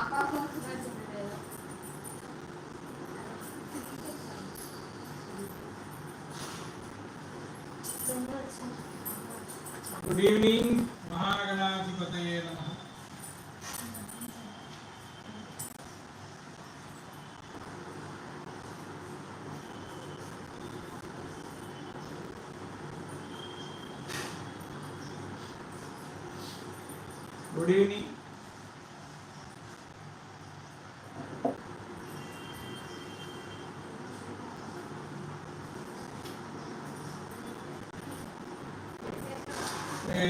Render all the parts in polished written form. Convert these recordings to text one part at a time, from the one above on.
Good evening, Mahaganadhipataye Namaha. Good evening.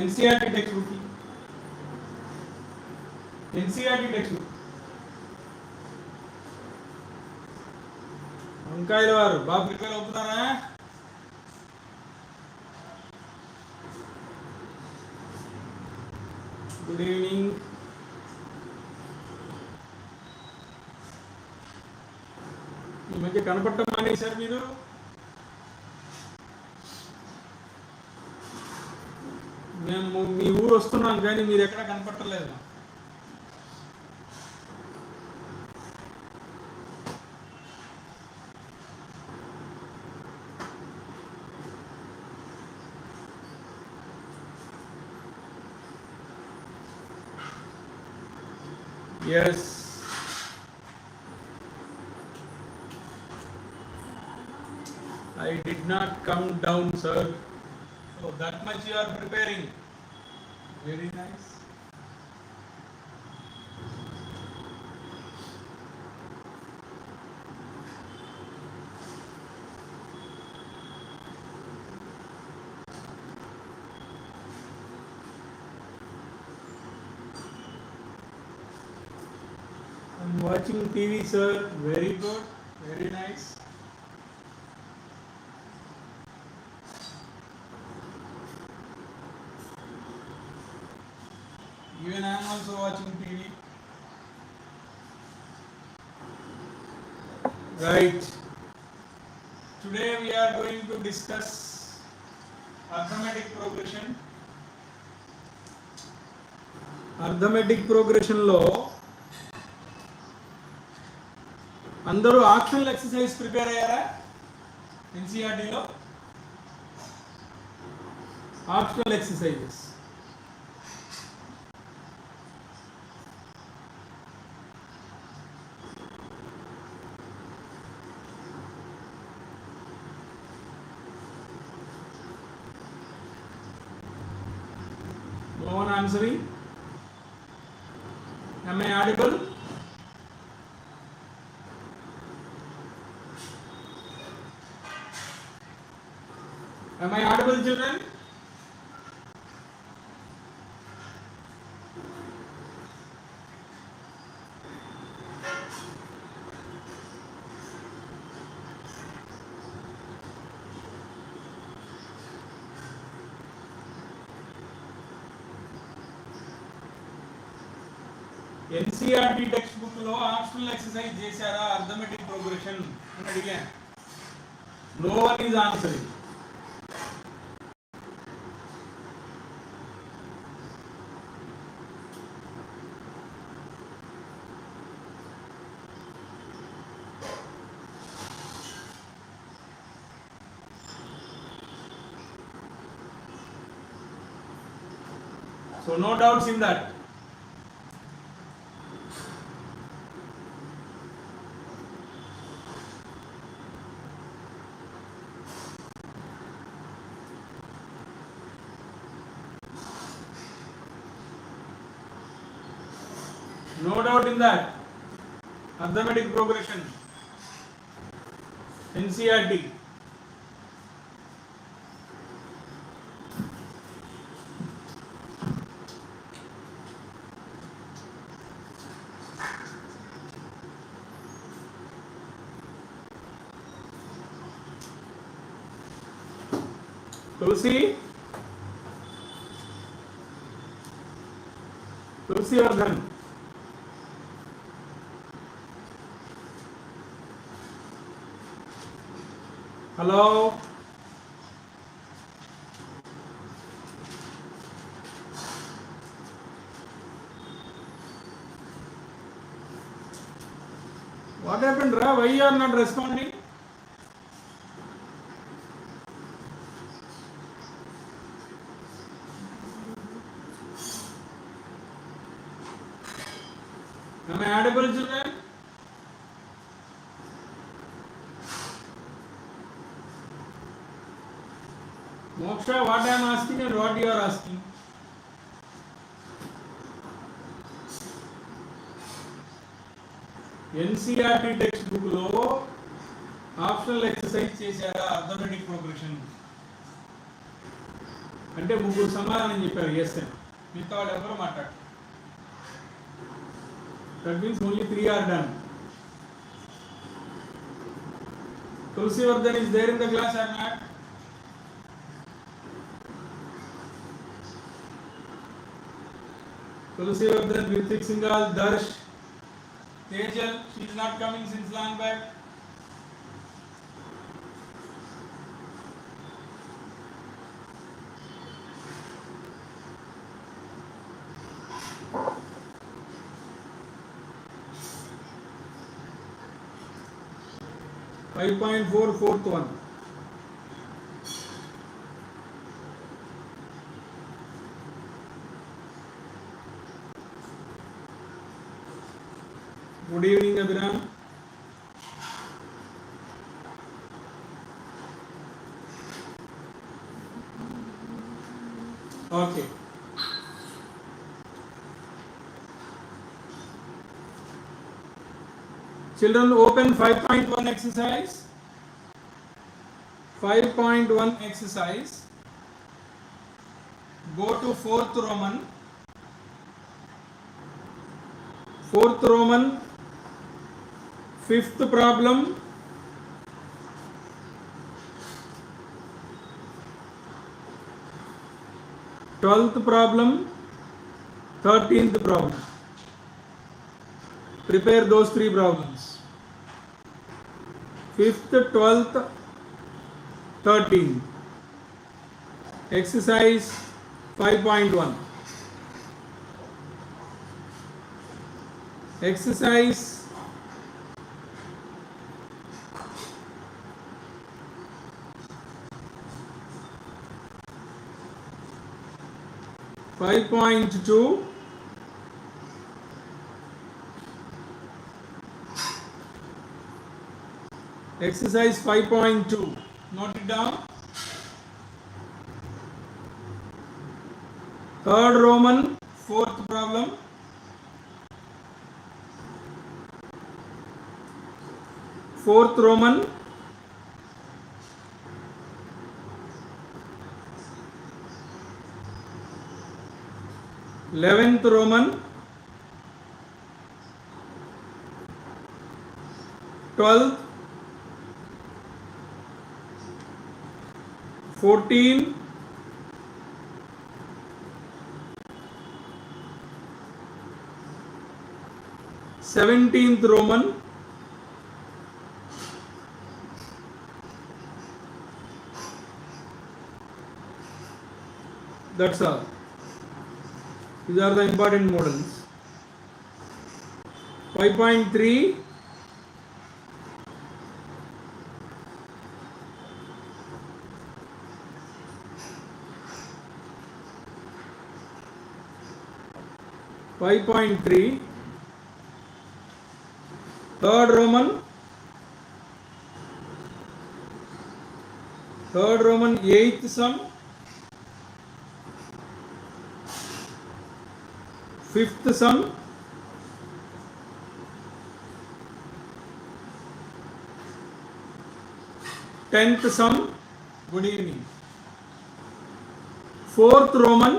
NCERT textbook. NCERT textbook. వంకాయల వారు బాగా prepare అవుతున్నారా? Good evening. ఈ మధ్య కనపడటం మానేశారు మీరు. మేము మీ ఊరు వస్తున్నాం కానీ మీరు ఎక్కడ కనపడలేదు. Yes. I did not come down, sir. So that much you are preparing. Very nice. I'm watching TV, sir. Very good. Very nice. Even I am also watching TV. Right. Today we are going to discuss arithmetic progression. Arithmetic progression lo అందరూ optional exercise prepare అయ్యారా? ఎన్సీఆర్టీలో optional exercises No one answering? Am I audible? Am I audible, children? NCERT text book లో optional exercise చేశారా arithmetic progression అని అడిగాను. No one is answering. So no doubts in that. No doubt in that. Arithmetic progression. NCERT. Tulsi Vardhan. Hello. What happened, Ra? Why you are not responding? Am I audible, children? Moksha, what I am asking and what you are asking? NCERT text లో optional exercise చేశారా arithmetic progression అంటే ముగ్గురు సమాధానం చెప్పారు yes అని మిగతా వాళ్ళు ఎవరు మాట్లాడారు that means only 3 are done Tulsivardan is there in the class or not? Tulsivardan, Ritik Singhal, Darsh, Tejal, she is not coming since long back. Fourth one. Good evening, Abhiram. Okay. Children, open 5.1 exercise. 5.1 exercise. Go to 4th Roman. 4th Roman. 5th problem. Twelfth problem. 13th problem. Prepare those 3 problems. 5th, 12th, 13th. Exercise 5.1. Exercise 5.2. Exercise 5.2. Note it down. 3rd Roman, 4th problem. 4th Roman. 11th Roman. 12th. 14. 17th Roman. 'That's all. These are the important models. 5.3. 5.3. 3rd Roman. 3rd Roman 8th sum. 5th sum. 10th sum. Good evening. 4th Roman.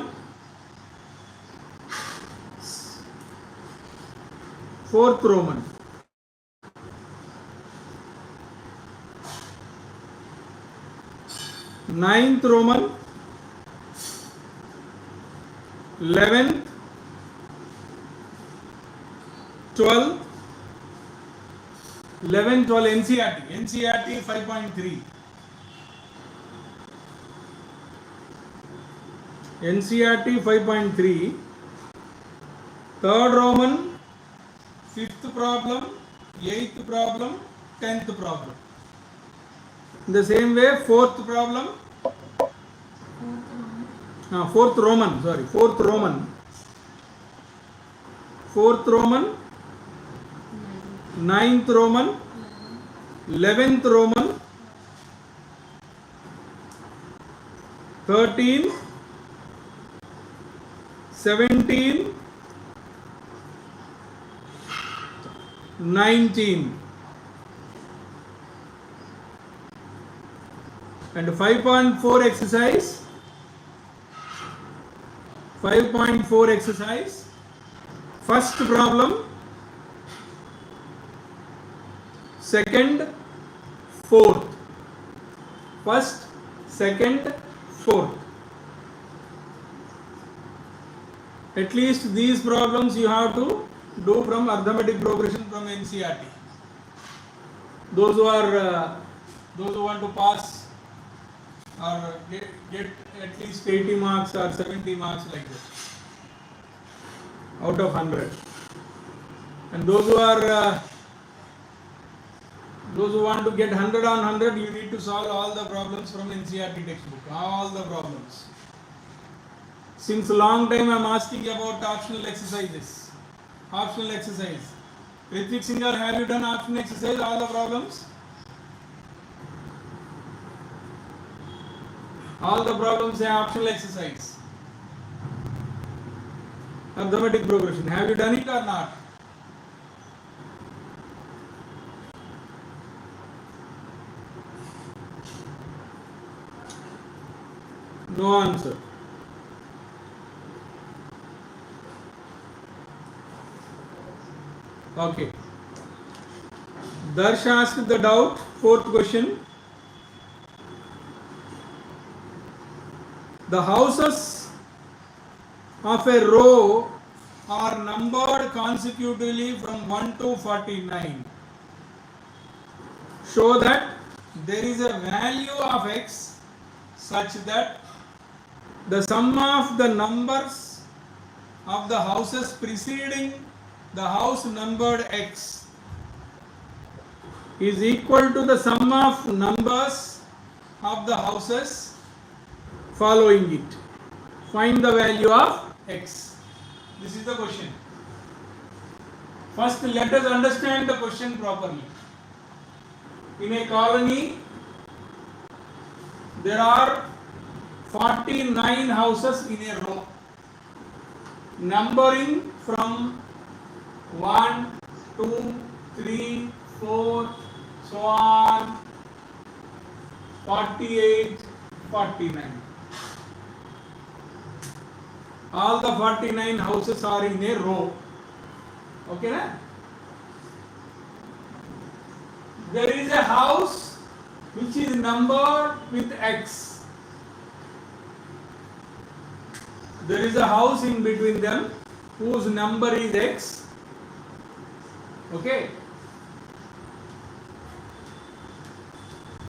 4th Roman. 9th Roman. 11th. 12th. 11, 12 NCERT. NCERT 5.3. NCERT 5.3. 3rd Roman. 5th problem. 8th problem, 10th problem. In the same way, 4th problem, 4th Roman, 4th Roman, 9th Roman, 11th Roman, 13, 17, 19. And 5.4 exercise. 5.4 exercise. First problem, second, fourth. First, second, fourth. At least these problems you have to do from arithmetic progression from NCERT. Those who want to pass or get at least 80 marks or 70 marks like that out of 100. And those who want to get 100 on 100, you need to solve all the problems from NCERT textbook. All the problems. Since a long time I am asking about optional exercises. Optional exercise. Ritvik Singhal, have you done optional exercise? All the problems? All the problems say optional exercise. Arithmetic progression. Have you done it or not? No answer. Okay. Darsh asked the doubt. Fourth question. The houses of a row are numbered consecutively from 1 to 49. Show that there is a value of x such that the sum of the numbers of the houses preceding the house numbered x is equal to the sum of numbers of the houses following it. Find the value of x. This is the question. First, let us understand the question properly. In a colony, there are 49 houses in a row, numbering from 1, 2, 3, 4, so on, 48, 49. All the 49 houses are in a row. Okay, na? There is a house which is numbered with X. There is a house in between them whose number is X. Okay.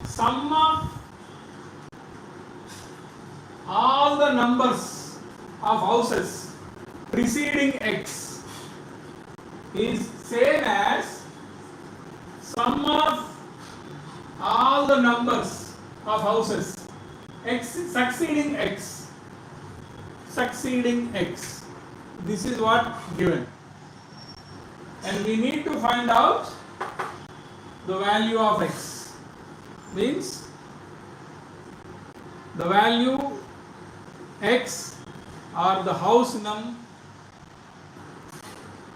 Sum of all the numbers of houses preceding X is same as sum of all the numbers of houses X succeeding X. Succeeding X. This is what given. And we need to find out the value of X. Means the value X or the house num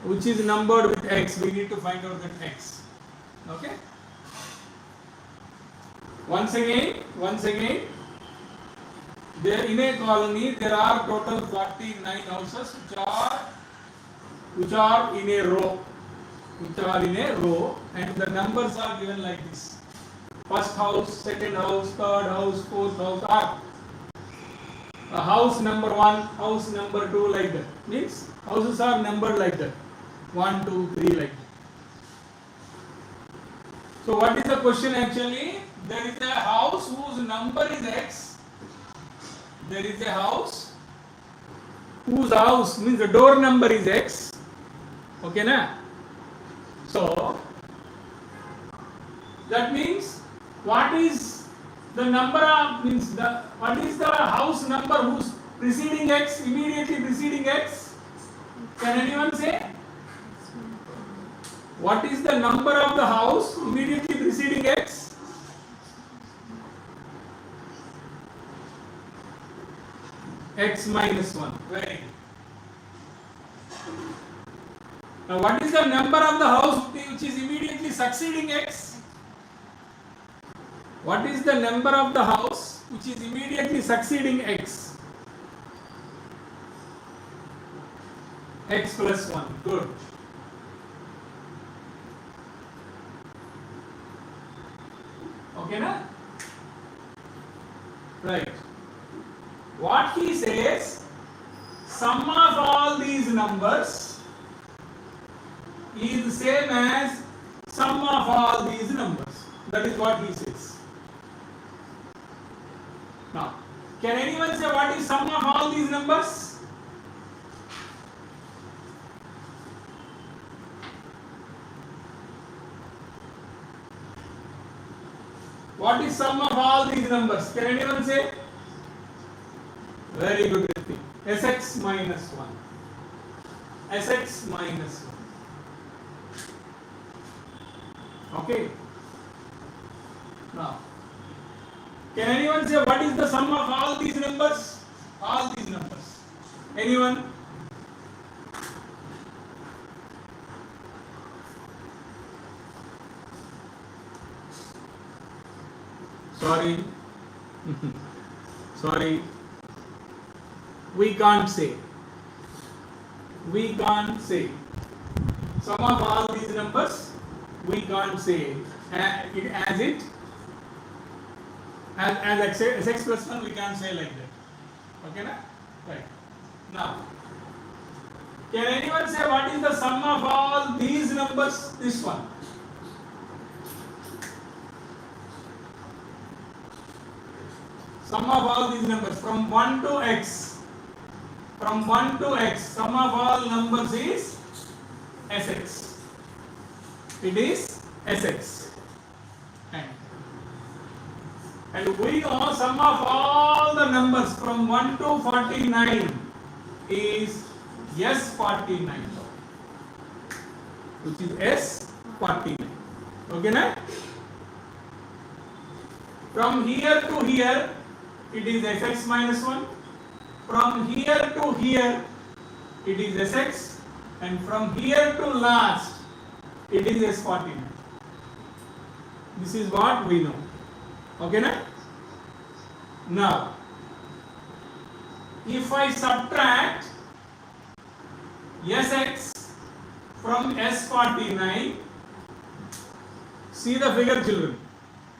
which is numbered with X. We need to find out that X. Okay. Once again, there in a colony there are total 49 houses which are in a row. And the numbers are given like this. First house, second house, third house, fourth house are house number 1, house number 2 like that. Means houses are numbered like that. 1, 2, 3 like that. So what is the question actually? There is a house whose number is X. There is a house whose means the door number is X. Okay na? So That means what is the number of what is the house number whose preceding x, immediately preceding x? Can anyone say? What is the number of the house immediately preceding x? X minus 1. Very good. Now what is the number of the house which is immediately succeeding x? What is the number of the house which is immediately succeeding x? X plus 1. Good. Okay, na? Right. What he says, sum of all these numbers is the same as sum of all these numbers. That is what he says. Now, can anyone say what is sum of all these numbers? What is sum of all these numbers? Can anyone say? Very good, Ritik. Sx minus 1. Sx minus 1. Okay. Now, can anyone say what is the sum of all these numbers? All these numbers. Anyone? Sorry. Sorry. We can't say. We can't say. Sum of all these numbers, we can't say it as it. As x plus 1, we can't say like that. Okay, na? Right. Now, can anyone say what is the sum of all these numbers? This one. Sum of all these numbers from 1 to x. From 1 to x, sum of all numbers is Sx. It is Sx. And we know sum of all the numbers from 1 to 49 is S49, which is S49. Okay, na? From here to here, it is Sx minus 1. From here to here, it is Sx. And from here to last, it is S49. This is what we know. Okay, na? Now, if I subtract Sx from S49, see the figure, children.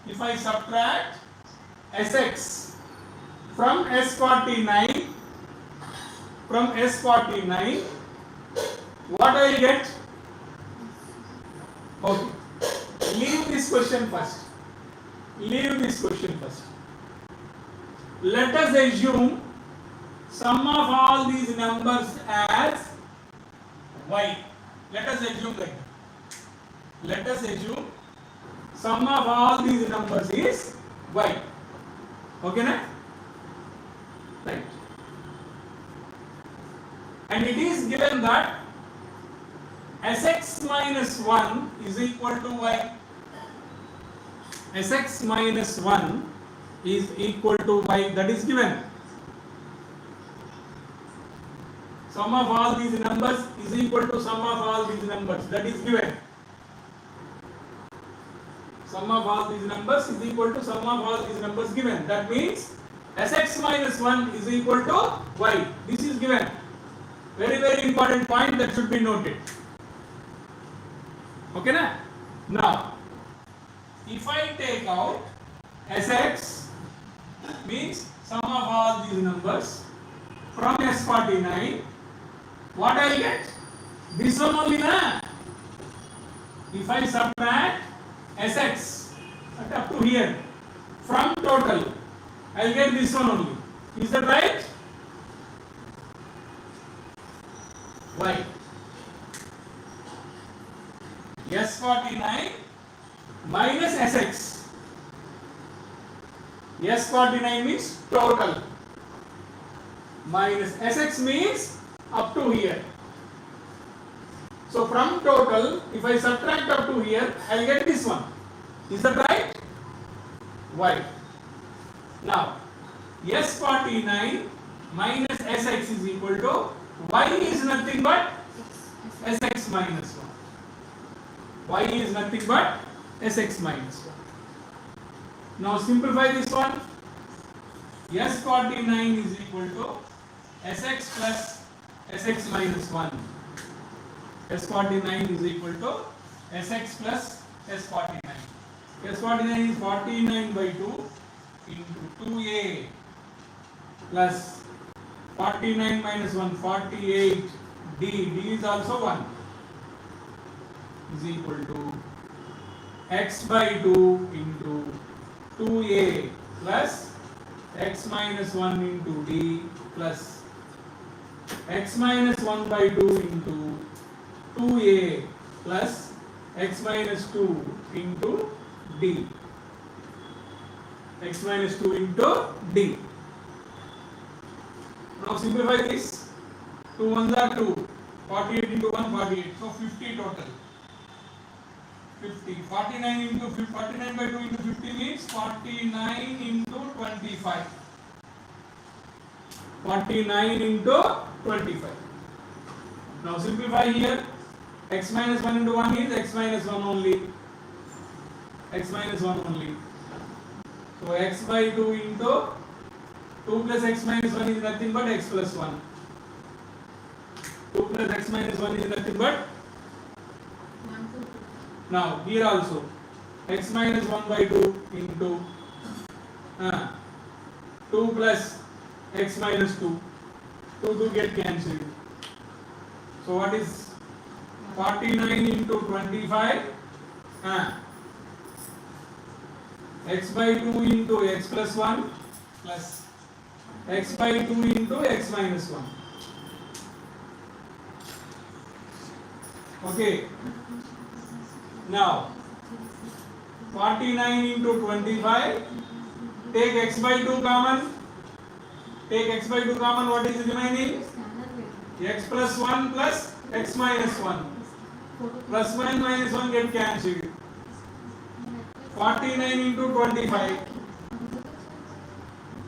If I subtract Sx from S49, what I will get? Okay. Leave this question first. Let us assume sum of all these numbers as y. Let us assume like that. Let us assume sum of all these numbers is y. Okay, na? Right. And it is given that Sx minus 1 is equal to y. Sx minus 1 is equal to y. That is given. Sum of all these numbers is equal to sum of all these numbers. That is given. Sum of all these numbers is equal to sum of all these numbers given. That means Sx minus 1 is equal to y. This is given. Very, very important point that should be noted. Okay, na? Now, if I take out Sx, means sum of all these numbers from S49, what I get? This one only, na? If I subtract Sx up to here from total, I will get this one only. Is that right? Why? S49 minus Sx. S49 means total minus Sx means up to here. So from total, if I subtract up to here, I will get this one. Is that right? Y. Now S49 minus Sx is equal to Y is nothing but Sx minus 1. Y is nothing but Sx minus 1. Now simplify this one. S49 is equal to Sx plus Sx minus 1. S49 is equal to Sx plus S49. S49 is 49 by 2 into 2a plus 49 minus 1, 48 d is also 1 is equal to x by 2 into 2a plus x minus 1 into d plus x minus 1 by 2 into 2a plus x minus 2 into d. X minus 2 into d. Now simplify this. 2 1s are 2. 48 into 1, 48. So 50 total. 50. 49 into 49 by 2 into 50 means 49 into 25. 49 into 25. Now simplify here. X minus 1 into 1 is x minus 1 only. X minus 1 only. So x by 2 into 2 plus x minus 1 is nothing but x plus 1. 2 plus x minus 1 is nothing but. Now here also x minus 1 by 2 into 2 plus x minus 2. 2 get cancelled. So what is 49 into 25? X by 2 into x plus 1 plus x by 2 into x minus 1. Okay. Now 49 into 25. Take x by 2 common. Take x by 2 common. What is remaining? X plus 1 plus x minus 1. Plus 1 minus 1 get cancelled. 49 into 25.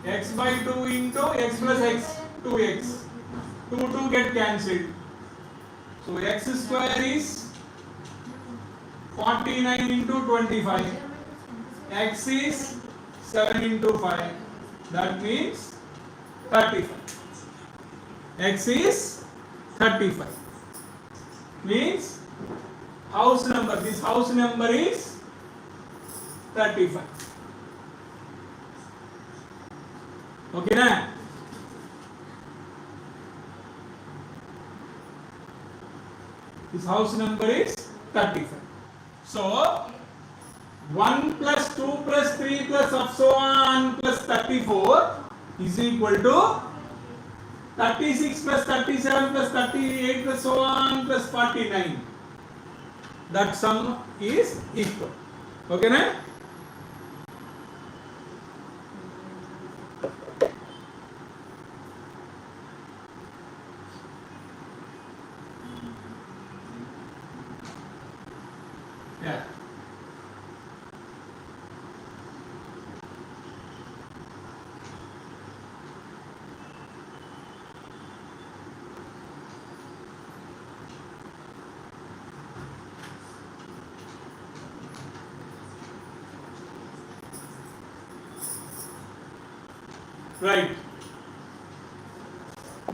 X by 2 into x plus x, 2x. 2 get cancelled. So x square is 49 into 25. X is 7 into 5. That means 35. X is 35. Means house number. This house number is 35. Okay na? This house number is 35. So 1 plus 2 plus 3 plus up so on plus 34 is equal to 36 plus 37 plus 38 plus so on plus 49. That sum is equal. Okay na? Yeah. Right.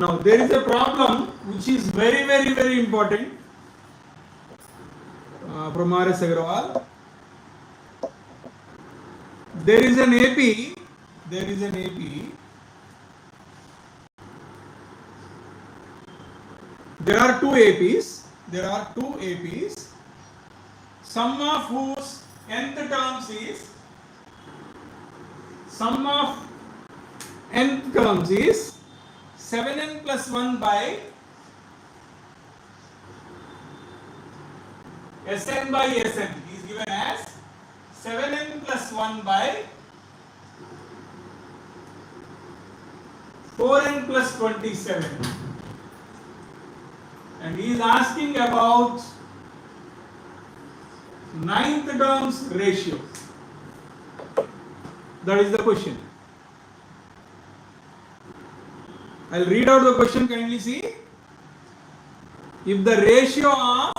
Now there is a problem which is very important from R.S. Agrawal. There is an AP. There are two APs. Sum of whose nth terms is sum of nth terms is 7n plus 1 by Sn by Sn is given as 7n plus 1 by 4n plus 27. And he is asking about ninth terms ratio. That is the question. I will read out the question, kindly see. If the ratio of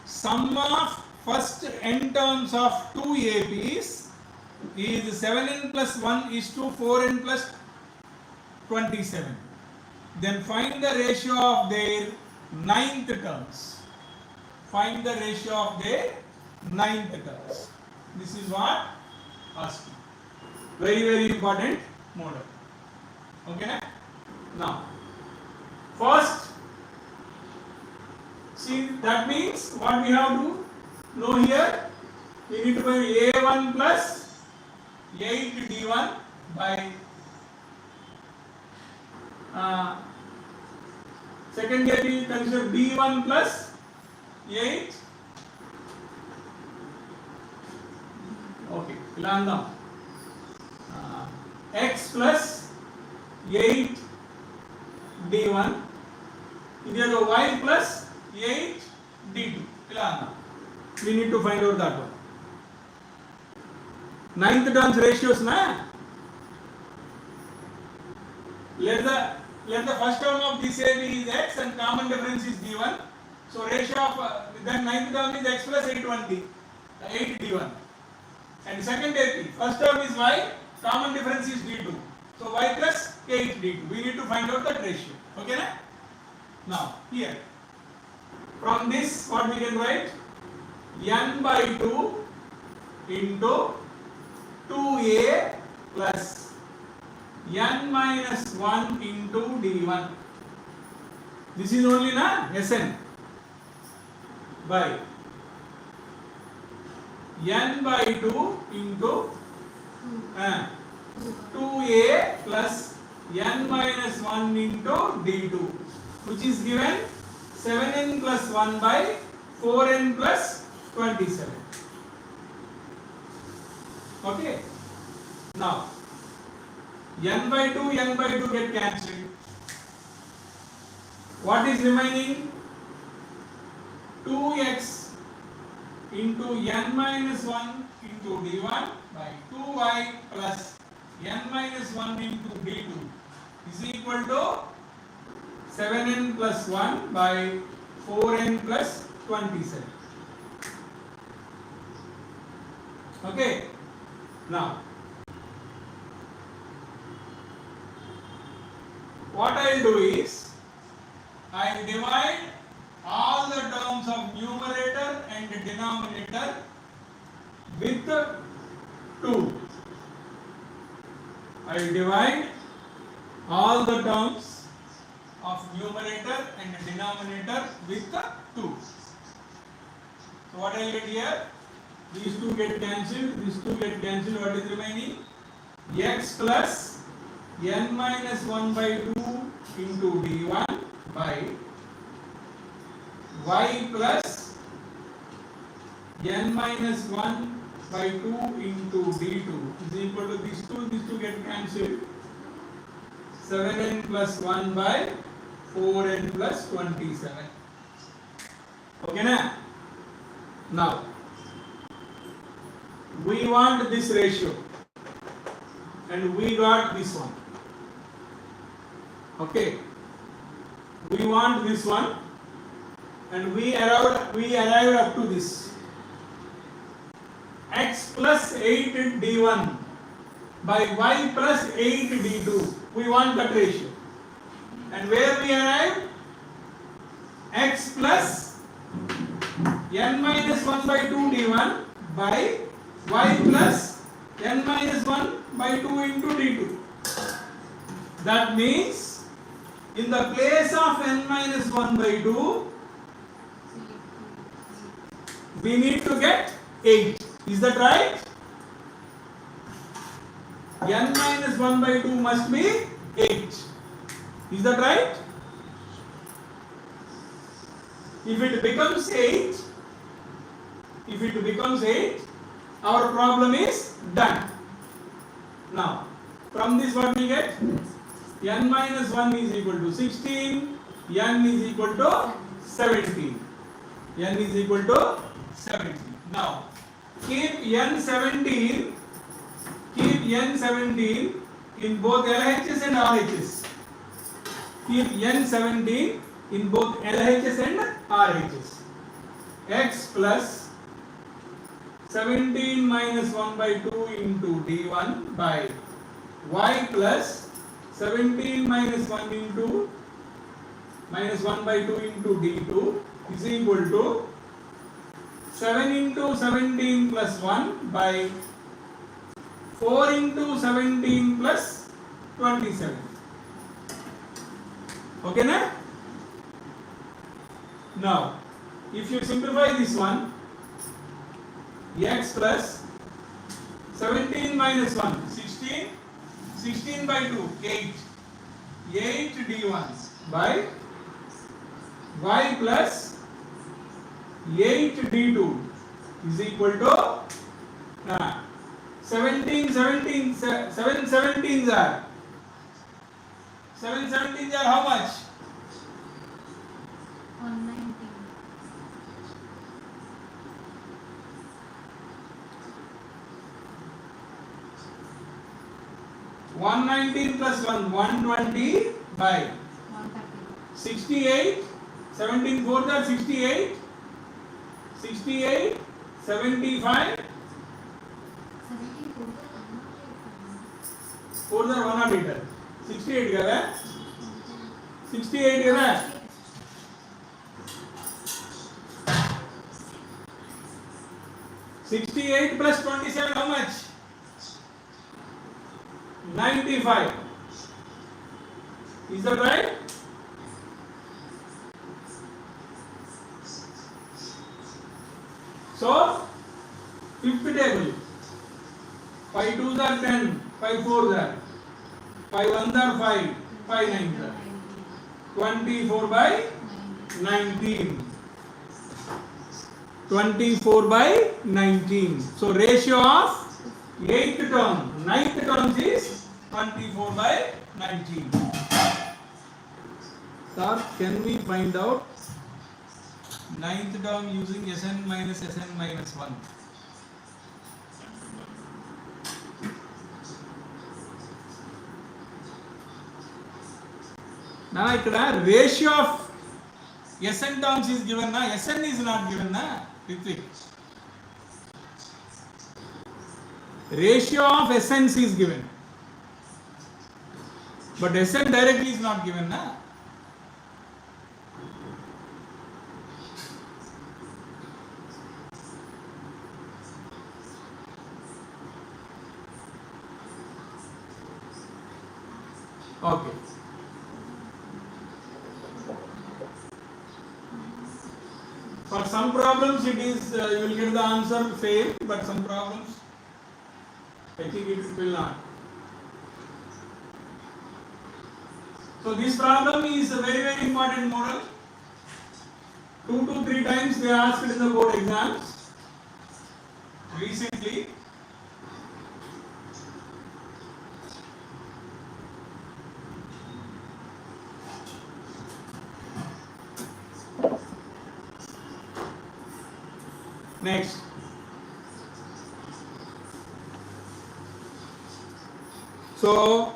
sum of first n terms of two APs is 7n plus 1 is to 4n plus 27, then find the ratio of their ninth terms. Find the ratio of their ninth terms. This is what asking. Very important model. Okay. Now, first, see, that means what we have to know here, we need to find A1 plus 8D1 by second AP, consider D1 plus 8. Okay, Ilandam. X plus 8 D1. Here Y plus 8 D2. Ilandam. We need to find out that one. Ninth terms ratios, na? Let the first term of this AB is X and common difference is D1. So ratio of then ninth term is X plus 8 D1. And second AP, first term is Y, common difference is D2. So Y plus 8 D2. We need to find out that ratio. Okay, na? Now here, from this what we can write? N by 2 into 2A plus n minus 1 into d1. This is only na Sn by n by 2 into 2A plus n minus 1 into d2, which is given 7n plus 1 by 4n plus 27. Okay. Now, n by 2 get cancelled. What is remaining? 2x into n minus 1 into d1 by 2y plus n minus 1 into d2 is equal to 7n plus 1 by 4n plus 27. Okay. Now, what I will do is, I will divide all the terms of numerator and denominator with 2. I will divide all the terms of numerator and denominator with 2. So what I will get here? These two get cancelled, these two get cancelled. What is remaining? X plus n minus 1 by 2 into d1 by y plus n minus 1 by 2 into d2 is equal to these two get cancelled. 7n plus 1 by 4n plus 27. Okay, na? Now, we want this ratio and we got this one. Okay, we want this one and we arrived up to this x plus 8 d1 by y plus 8 d2. We want that ratio, and where we arrived? X plus n minus 1 by 2 d1 by y plus n minus 1 by 2 into d2. That means, in the place of n minus 1 by 2, we need to get 8. Is that right? N minus 1 by 2 must be 8. Is that right? If it becomes 8, our problem is done. Now, from this what we get? N minus 1 is equal to 16, N is equal to 17. N is equal to 17. Now, keep N17 in both LHS and RHS. Keep N17 in both LHS and RHS. X plus 17 minus 1 by 2 into D1 by Y plus 17 minus 1 into minus 1 by 2 into D2 is equal to 7 into 17 plus 1 by 4 into 17 plus 27. Okay, na? Now, if you simplify this one, x plus 17 minus 1, 16, 16 by 2, 8, 8 d1 by y plus 8 d2 is equal to 7 17s are 7 17s are how much? 119. 119 plus 1, 120 by 68, 17 4s are 68, 68, 75, 4s are 108, 68 kada? 68 kada? 68 plus 27 how much? 95. Is that right? So, fifth table. 5 2s are 10, 5 4s are 5 1s are 5, 5 9s are 24 by 19. 24 by 19. So, ratio of 8th term, 9th term is 24 by 19. Sir, can we find out 9th term using Sn minus 1? Now, ikkada ratio of Sn terms is given na, Sn is not given na, Ritvik. Ratio of Sns is given, but Sn directly is not given na. Okay. For some problems it is you will get the answer same, but some problems I think it will not. So this problem is a very very important model. 2 to 3 times they asked in the board exams recently. Next. So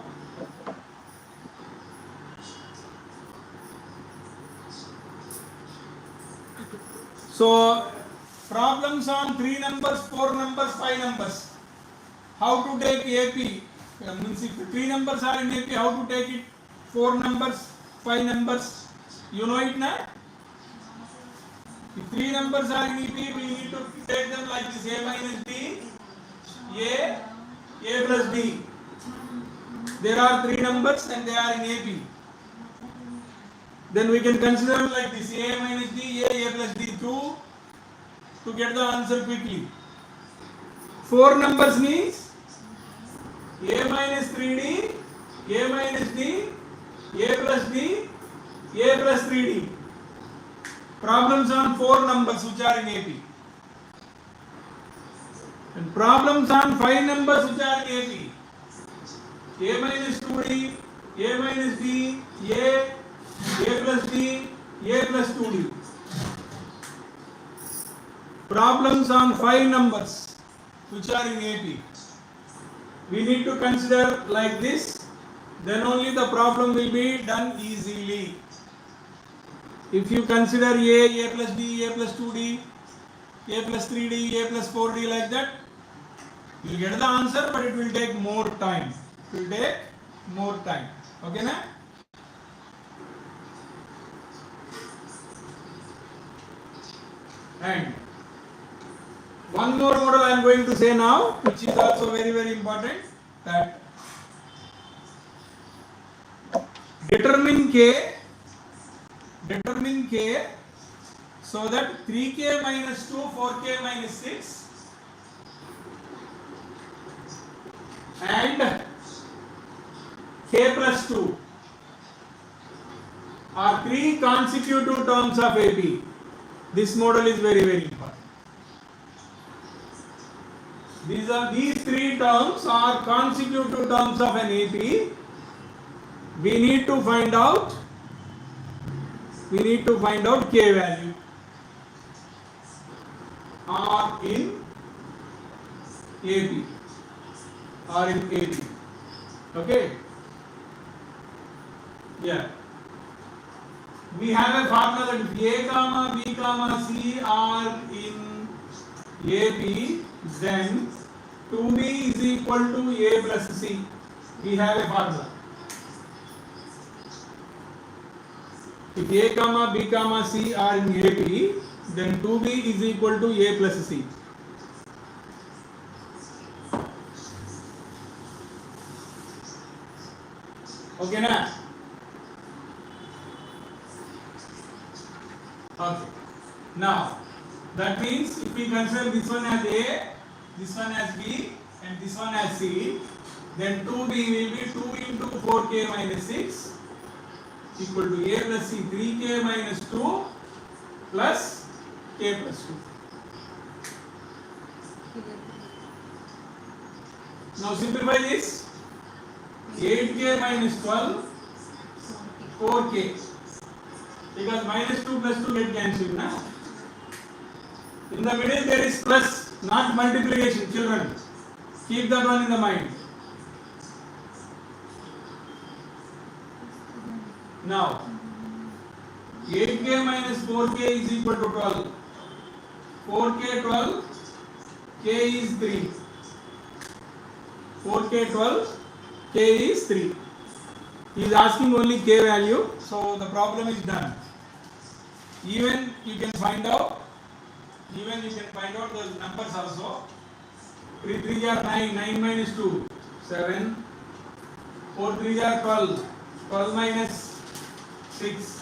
problems on 3 numbers, 4 numbers, 5 numbers. How to take AP? Means if 3 numbers are in AP, how to take it? 4 numbers, 5 numbers. You know it now? If 3 numbers are in AP, we need to take them like this: A minus D, A plus D. There are 3 numbers and they are in AP. Then we can consider them like this: A minus D, A plus D, to get the answer quickly. 4 numbers means A minus 3D, A minus D, A plus D, A plus 3D. Problems on 4 numbers which are in AP. And problems on 5 numbers which are AP. A minus 2D, A minus D, A plus D, A plus 2D. Problems on 5 numbers which are in AP. We need to consider like this, then only the problem will be done easily. If you consider A plus B, A plus 2D, A plus 3D, A plus 4D like that, you will get the answer, but it will take more time. It will take more time. Okay, na? And one more model I am going to say now, which is also very, very important, that determine K so that 3K minus 2, 4K minus 6 and K plus 2 are 3 consecutive terms of AP. This model is very, very important. These 3 terms are consecutive terms of an AP. We need to find out K value or in AP. Okay? Yeah. We have a formula that if A comma B comma C are in AP, then 2B is equal to A plus C. We have a formula. If A comma B comma C are in AP, then 2B is equal to A plus C. Okay, na? Okay. Now, that means if we consider this one as A, this one as B, and this one as C, then 2B will be 2 into 4K minus 6 equal to A plus C, 3K minus 2 plus K plus 2. Now simplify this. 8K minus 12, 4K. Because minus 2 plus 2 get cancelled. Na? In the middle there is plus, not multiplication, children. Keep that one in the mind. Now, 8K minus 4K is equal to 12. 4K 12, K is 3. 4K 12, K is 3. He is asking only K value, so the problem is done. Even you can find out the numbers also. 3 3 are 9, 9 minus 2, 7. 4 3 are 12, 12 minus 6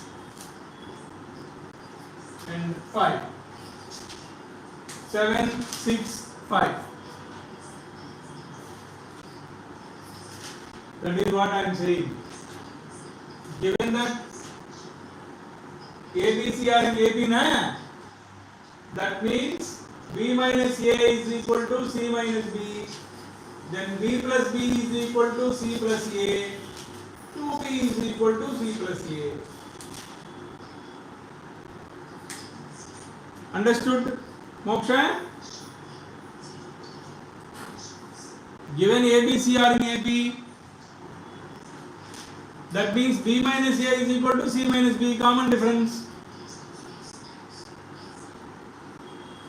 and 5. 7, 6, 5. That is what I am saying. Given that ABC are in AB, na? That means B minus A is equal to C minus B. Then B plus B is equal to C plus A. 2B is equal to C plus A. Understood, Moksha? Given ABC are in AB, that means B minus A is equal to C minus B, common difference.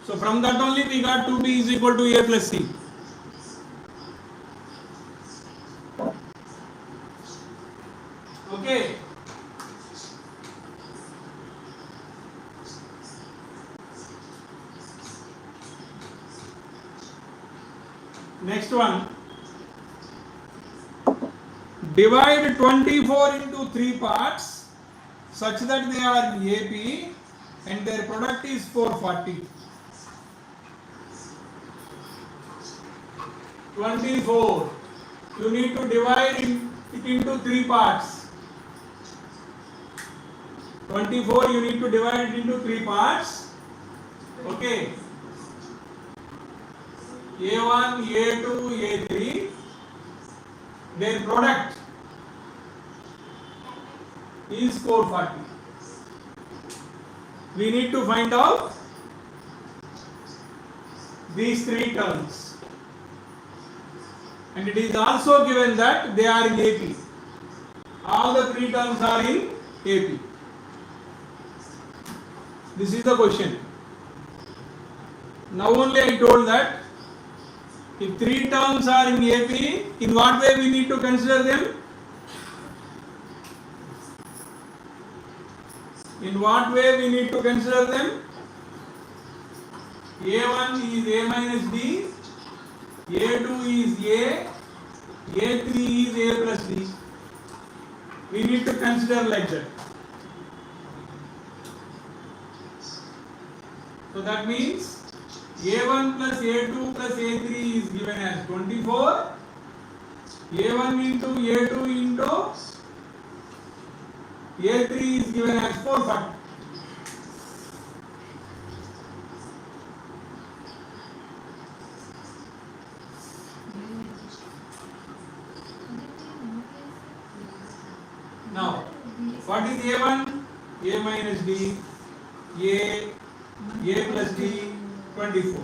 So from that only we got 2B is equal to A plus C. Okay. Next one. Divide 24 into 3 parts such that they are in AP and their product is 440. 24. You need to divide it into 3 parts. 24 you need to divide it into 3 parts. Okay. A1, A2, A3, their product is 440. We need to find out these three terms. And it is also given that they are in AP. All the three terms are in AP. This is the question. Now only I told that if three terms are in AP, in what way we need to consider them? In what way we need to consider them? A1 is A minus D, A2 is A, A3 is A plus D. We need to consider like that. So that means A1 plus A2 plus A3 is given as 24. A1 into A2 into A3 is given as 440. Now, what is A1? A minus D, A plus D, 24.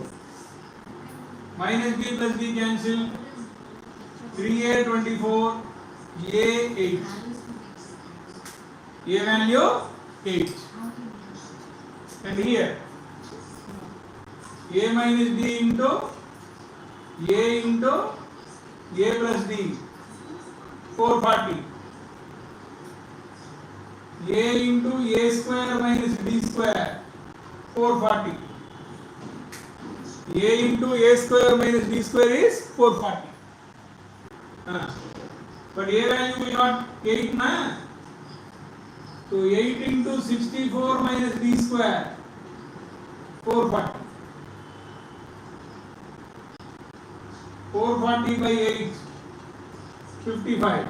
Minus B plus D cancel. 3A 24, A 8. A value 8. And here A minus D into A plus D 440. A into A square minus B square 440. A into A square minus B square is 440. But A value we got 8 na? So 8 into 64 minus B square 440. 440 by 8 55.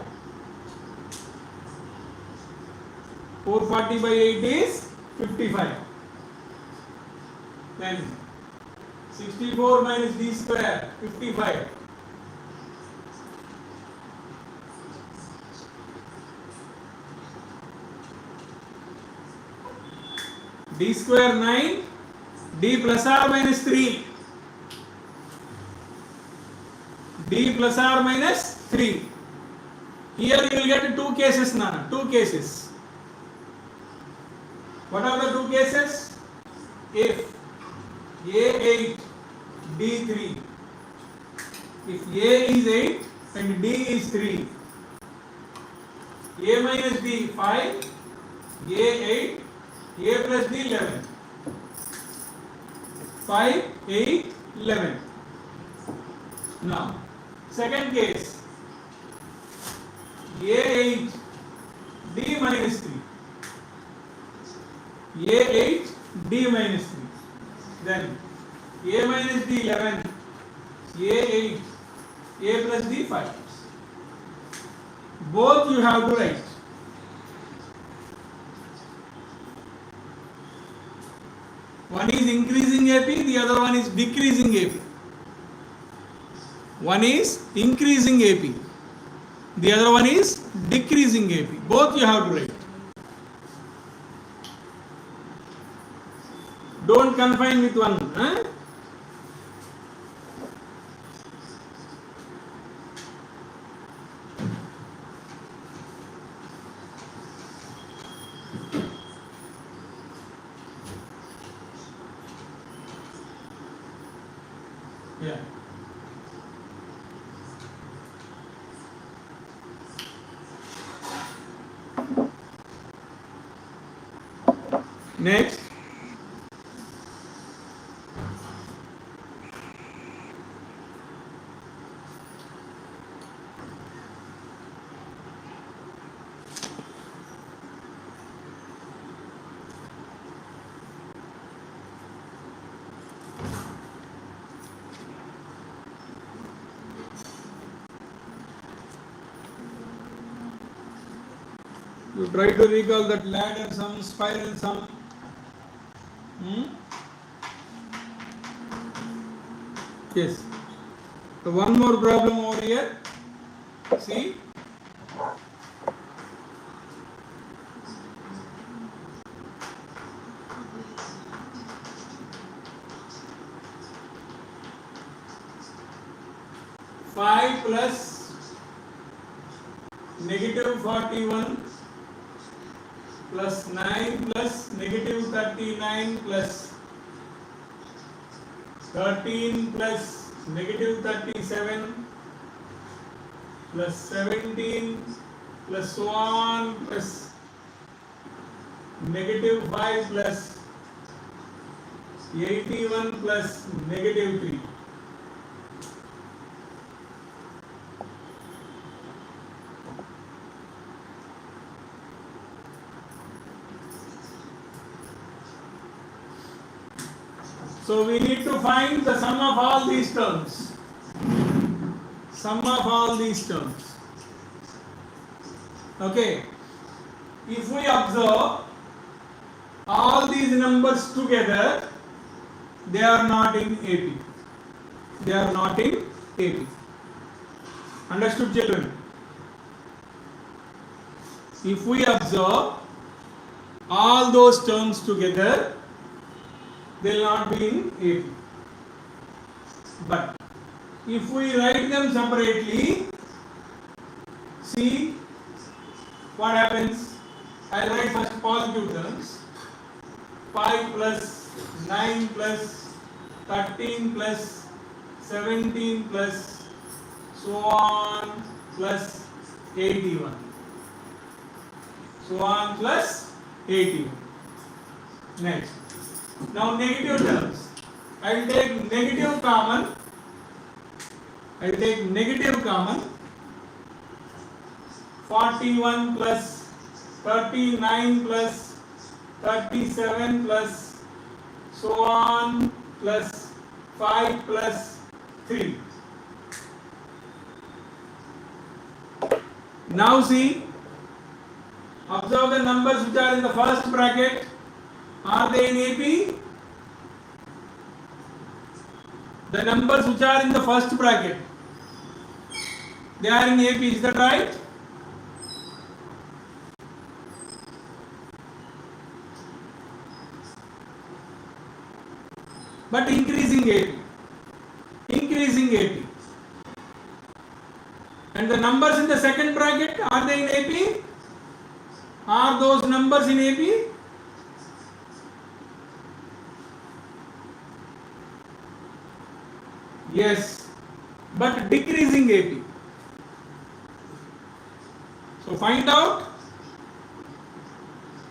440 by 8 is 55. Then 64 minus D square 55. D square 9, D plus or minus 3. D plus or minus 3. Here you will get two cases now. Two cases. What are the two cases? If A8, D3. If A is 8 and D is 3. A minus D 5, A8, A plus D 11. 5, 8, 11. Now, second case. A8, D minus 3. A8, D minus 3. Then A minus D 11, A8, A plus D 5. Both you have to write. One is increasing AP, the other one is decreasing AP. One is increasing AP, the other one is decreasing AP. Both you have to write. Don't confine with one. Yeah. Next. You try to recall that ladder sum, spiral sum. Yes. So one more problem over here. See. Five plus negative 41 plus 9 plus negative 39 plus 13 plus negative 37 plus 17 plus so on plus negative 5 plus 81 plus negative 3. So we need to find the sum of all these terms. Sum of all these terms. Okay. If we observe all these numbers together, they are not in AP. They are not in AP. Understood, children? If we observe all those terms together, they will not be in AP. But if we write them separately, see what happens. I will write first positive terms. 5 plus 9 plus 13 plus 17 plus so on plus 81. So on plus 81. Next. Now negative terms. I will take negative common. I will take negative common. 41 plus 39 plus 37 plus so on plus 5 plus 3. Now see, observe the numbers which are in the first bracket. Are they in AP? The numbers which are in the first bracket, they are in AP, is that right? But increasing AP. Increasing AP. And the numbers in the second bracket, are they in AP? Are those numbers in AP? Yes, but decreasing AP. So find out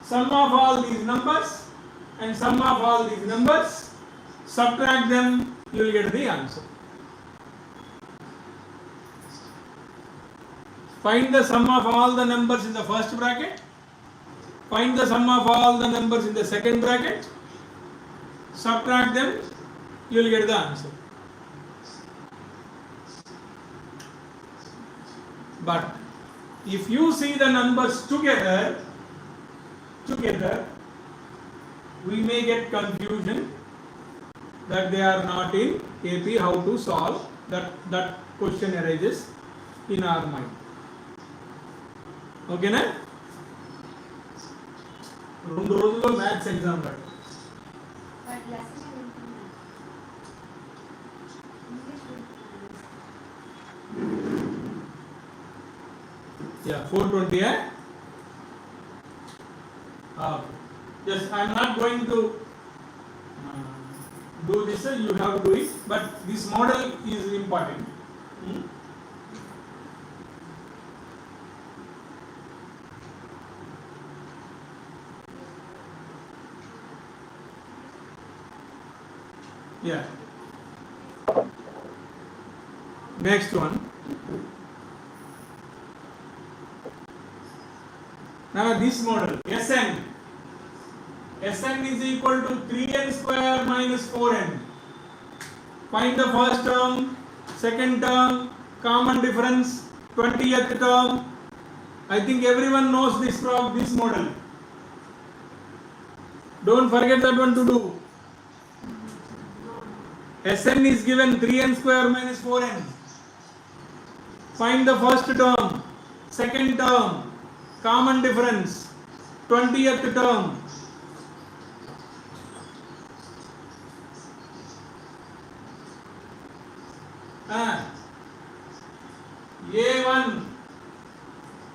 sum of all these numbers and sum of all these numbers, subtract them, you will get the answer. Find the sum of all the numbers in the first bracket, find the sum of all the numbers in the second bracket, subtract them, you will get the answer. But if you see the numbers together, we may get confusion that they are not in AP. How to solve that question arises in our mind. Okay, na? 2 రోజుల్లో maths exam రాడు. Yeah, 420, eh? Yes, I am not going to do this, you have to do it, but this model is important. Yeah. Next one. Now this model, Sn is equal to 3n square minus 4n. Find the first term, second term, common difference, 20th term. I think everyone knows this model. Don't forget that one to do. Sn is given 3n square minus 4n. Find the first term, second term, common difference, 20th term. A1,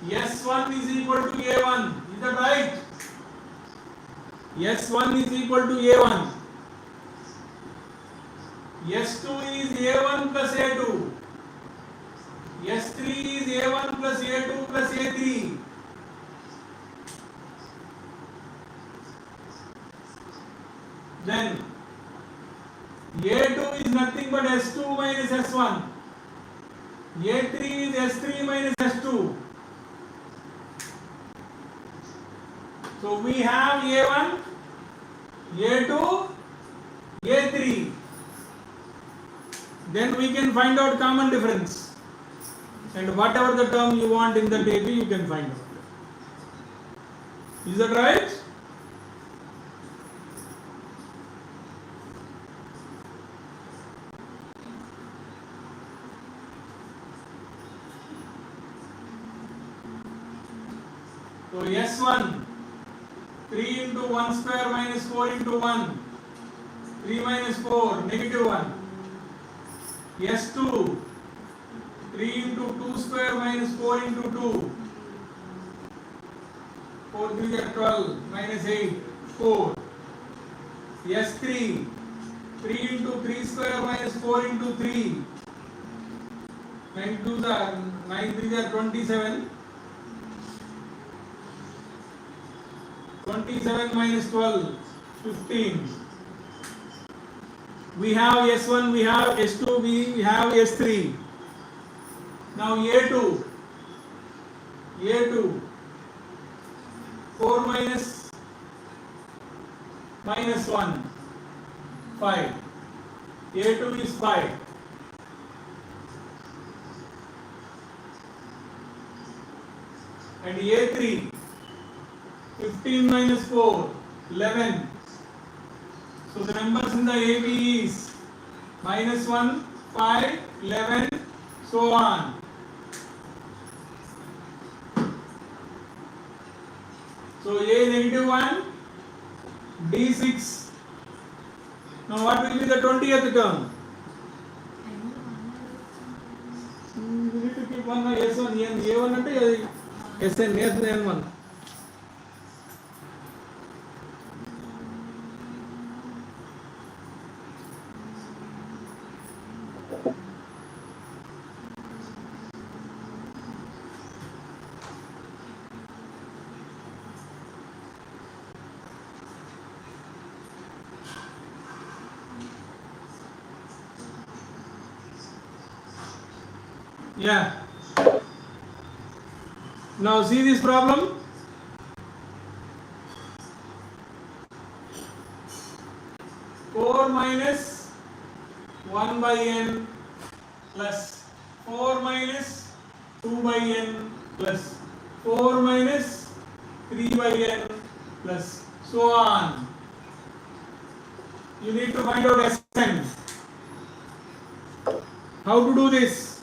S1 is equal to A1. Is that right? S1 is equal to A1. S2 is A1 plus A2. S3 is A1 plus A2 plus A3. Then A2 is nothing but S2 minus S1. A3 is S3 minus S2. So we have A1, A2, A3. Then we can find out common difference. And whatever the term you want in the table, you can find out. Is that right? So S1, 3 into 1 square minus 4 into 1, 3 minus 4, negative 1. S2, 3 into 2 square minus 4 into 2, 4 3 is 12, minus 8, 4. S3, 3 into 3 square minus 4 into 3, 9 2s are 9 3s are 27. 27 minus 12, 15. We have S1, we have S2, we have S3. Now A2, 4 minus 1, 5. A2 is 5. And A3, 15 minus 4, 11. So the numbers in the AB is minus 1, 5, 11, so on. So A negative 1, B 6. Now what will be the 20th term? You need to keep one S1, A1 and SN, N1. Yeah. Now see this problem. Four minus 1 by n plus 4 minus 2 by n plus 4 minus 3 by n plus so on. You need to find out Sn. How to do this?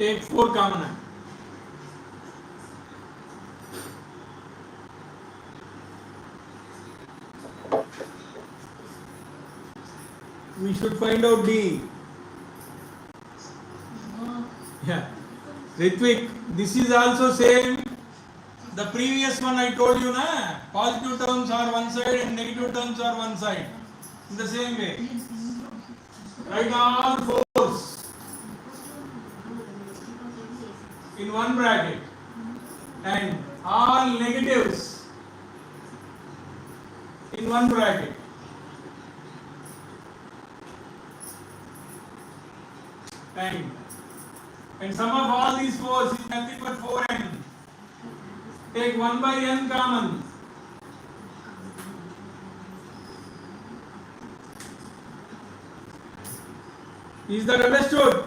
Take 4 common. We should find out D. Yeah. Ritvik, this is also same. The previous one I told you, na? Positive terms are one side and negative terms are one side. In the same way. Write all fours in one bracket and all negatives in one bracket. And sum of all these fours is nothing but 4n. Take 1 by n common. Is that understood?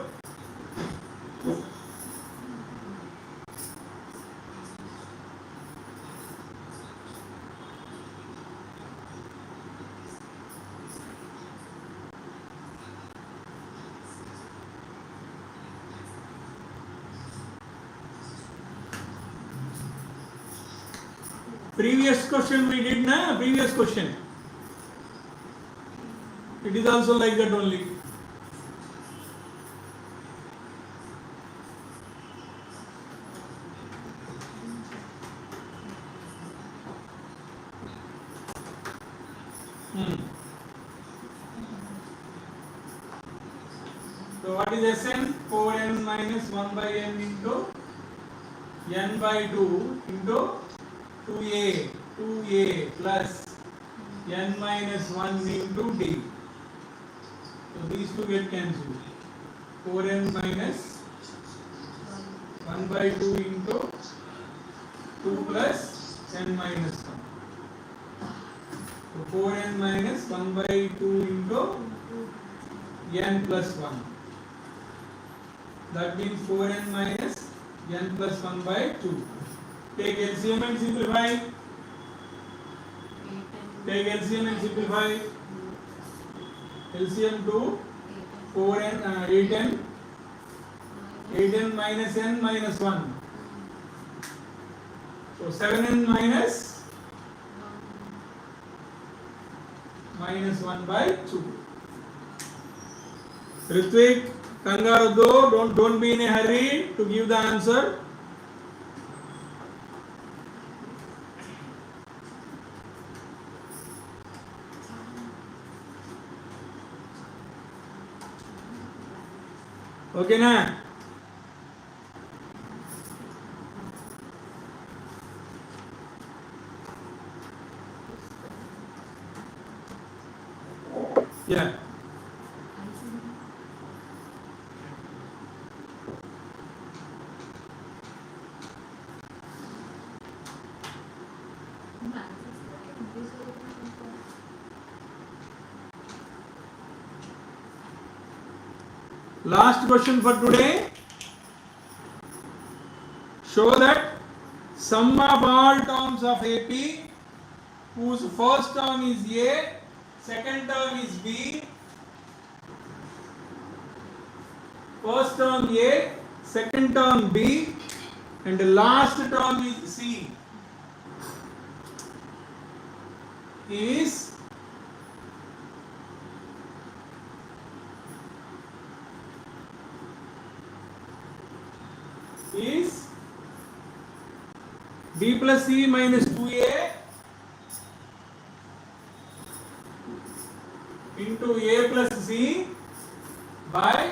Previous question we did na? Previous question. It is also like that only. So what is Sn? 4n minus 1 by n into n by 2 into 2a plus n minus 1 into d. So these two get cancelled. 4n minus 1 by 2 into 2 plus n minus 1. So 4n minus 1 by 2 into n plus 1. That means 4n minus n plus 1 by 2. Take LCM and simplify. Take LCM and simplify. LCM to 4n 8n 8n minus n minus 1. So 7n minus 1 by 2. Ritvik, Kangaruddo, don't be in a hurry to give the answer. Okay na? Yeah. Last question for today. Show that sum of all terms of AP whose first term is A, second term is B, first term A, second term B, and the last term is C is B plus C minus 2A into A plus C by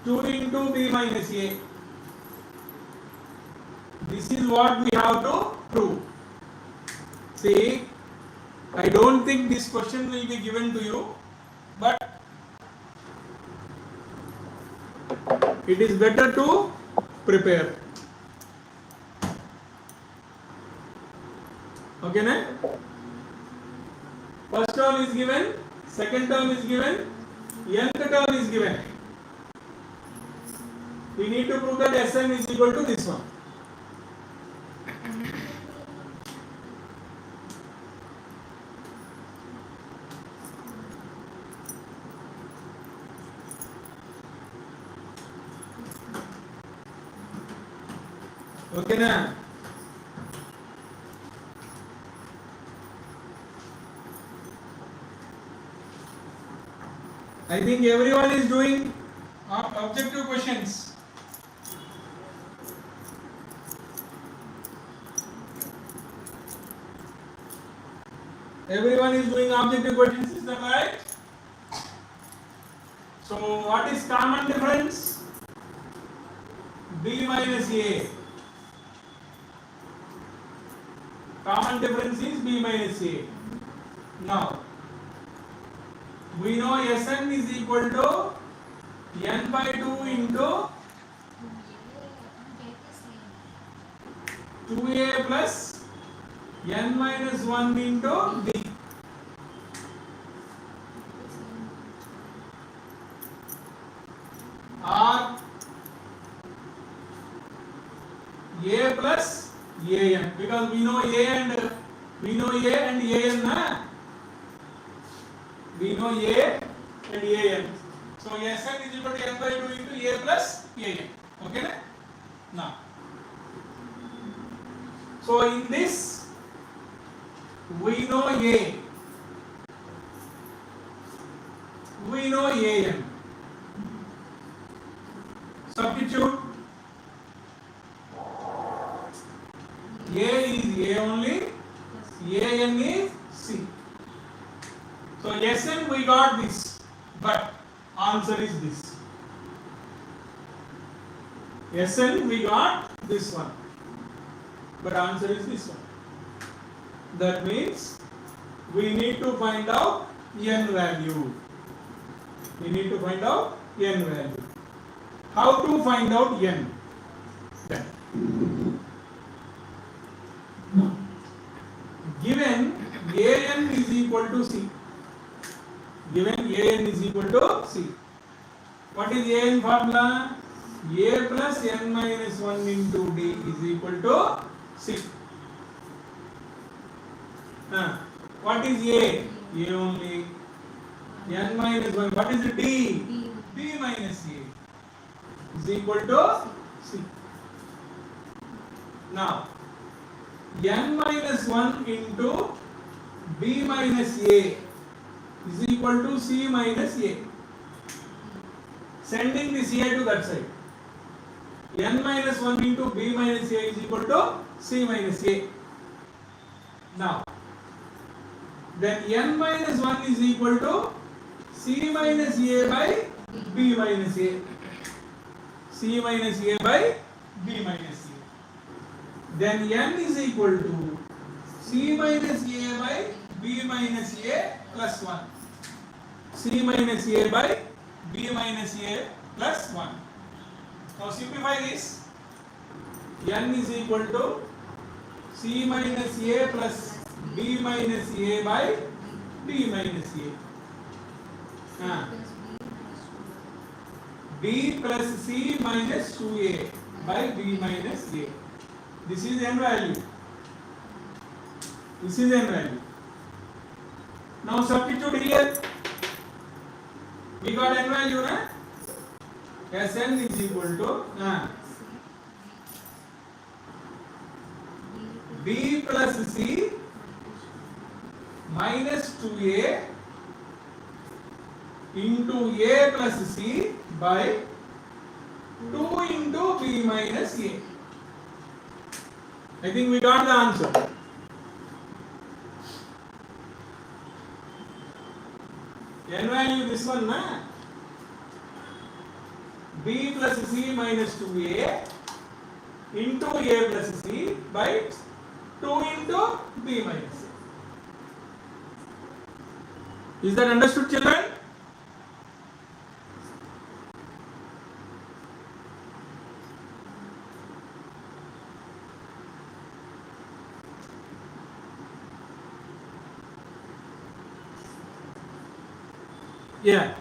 2 into B minus A. This is what we have to prove. See, I don't think this question will be given to you, but it is better to prepare. Okay, na? First term is given, second term is given, nth term is given. We need to prove that Sn is equal to this one. Okay, na? I think everyone is doing objective questions. Everyone is doing objective questions, is that right? So what is common difference? B minus A. Common difference is B minus A. Now, we know Sn is equal to n by 2 into 2A plus n minus 1 into D. A plus an, because we know A and an, na? We know A and an. So Sn is equal to n by 2 into A plus an. Okay, na? Now, so in this we know A, we know an. Substitute. A is A only, an is C. So Sn we got this, but answer is this. Sn we got this one, but answer is this one. That means we need to find out n value. We need to find out n value. How to find out n? Given an is equal to C. Given an is equal to C. What is an formula? A plus n minus 1 into d is equal to C. What is A? A only. N minus 1. What is D? D minus A is equal to C. Now, n minus 1 into b minus a is equal to c minus a. Sending this a to that side. N minus 1 into b minus a is equal to c minus a. Now, then n minus 1 is equal to c minus a by b minus a. C minus a by b minus a. Then n is equal to c minus a by b minus a plus 1. C minus a by b minus a plus 1. Now simplify this. N is equal to c minus a plus b minus a by b minus a. B plus c minus 2a by b minus a. This is n value. This is n value. Now substitute here. We got n value, na? Sn is equal to b plus c minus 2a into a plus c by 2 into b minus a. I think we got the answer. N value this one, na? B plus C minus 2A into A plus C by 2 into B minus A. Is that understood, children? Yeah.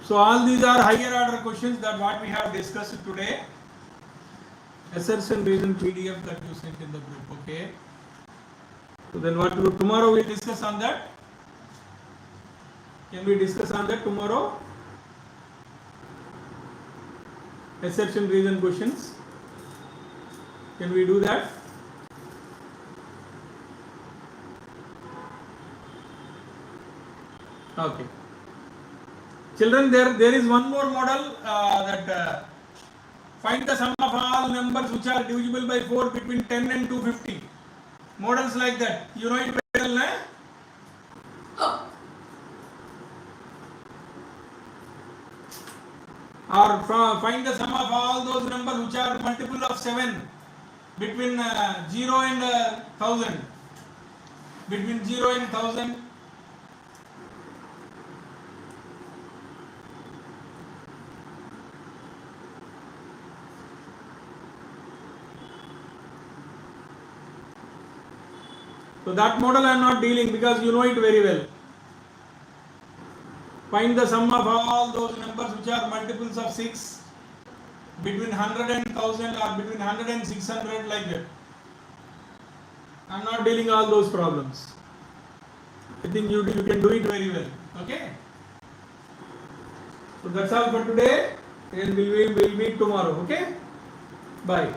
So all these are higher order questions that what we have discussed today. Assertion reason PDF that you sent in the group. Okay. So then what tomorrow we discuss on that? Can we discuss on that tomorrow? Assertion reason questions. Can we do that? Okay. Children, there is one more model that find the sum of all numbers which are divisible by 4 between 10 and 250. Models like that. You know it well, na? Or find the sum of all those numbers which are multiple of 7 between 0 and 1000. Between 0 and 1000. So that model I am not dealing because you know it very well. Find the sum of all those numbers which are multiples of 6 between 100 and 1000 or between 100 and 600, like that. I am not dealing all those problems. I think you can do it very well. Okay. So that's all for today, and we'll meet tomorrow. Okay. Bye.